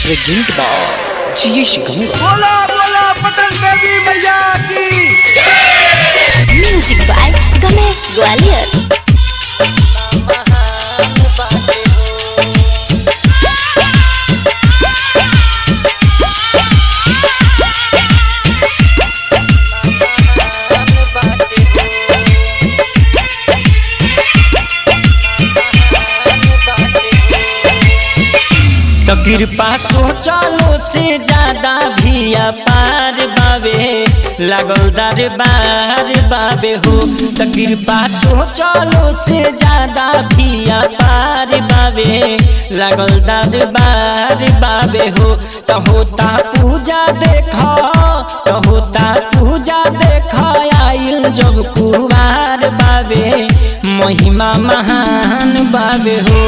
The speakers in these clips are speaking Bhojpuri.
Present by GS Ganga. बोला बोला पटन देवी मैया की। Music by Ganesh Gwalior. तो कृपा सोचलो से ज्यादा भी अपार बाबे लागल दरबार बाबे हो। तो कृपा सोचलो से ज्यादा भी अपार बाबे लागल दरबार बाबे हो। तो होता पूजा देखो, तो होता पूजा देखो आइल जब कुवार बाबे महिमा महान बाबे हो।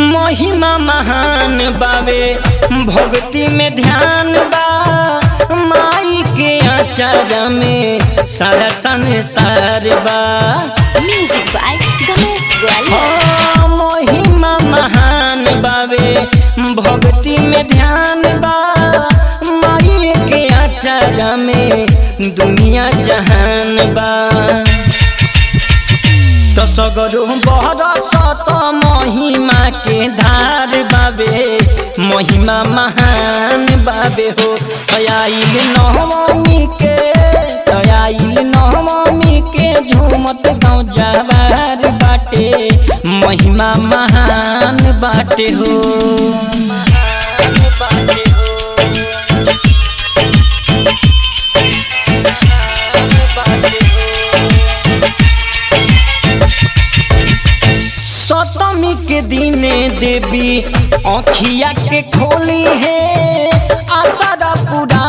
महिमा महान बाबे भक्ति में ध्यान बा माई के आचार में सारा संसार बा। Music by Ganesh Gwalior. महिमा महान बाबे भक्ति में ध्यान बा माई के आचार में दुनिया जहान बा। तो सगरो बरसत महिमा के धार बाबे महिमा महान बाबे हो। आइल नवमी के झूमत गाँव जवार बाटे महिमा महान बाटे हो। सप्तमी के दिने देवी अखिया के खोली है आशा पूरा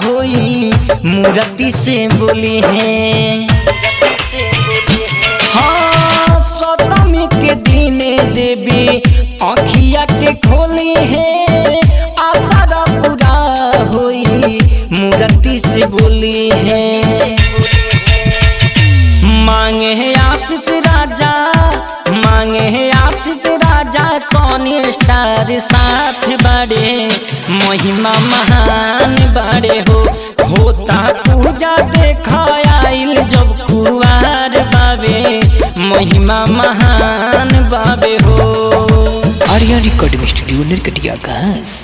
होई मूर्ति से बोली है। हाँ सप्तमी के दिने देवी अखिया के खोली है आशा पूरा होई मूर्ति से बोली है। मांगे है आशीष राजा, मांगे है आशीष राजा सोनी स्टार साथ बड़े महिमा महान बड़े हो। होता पूजा देखा आइल जब कुवार बाबे महिमा महान बाबे हो। आर्या रिकॉर्डिंग स्टूडियो नरकटिया घास।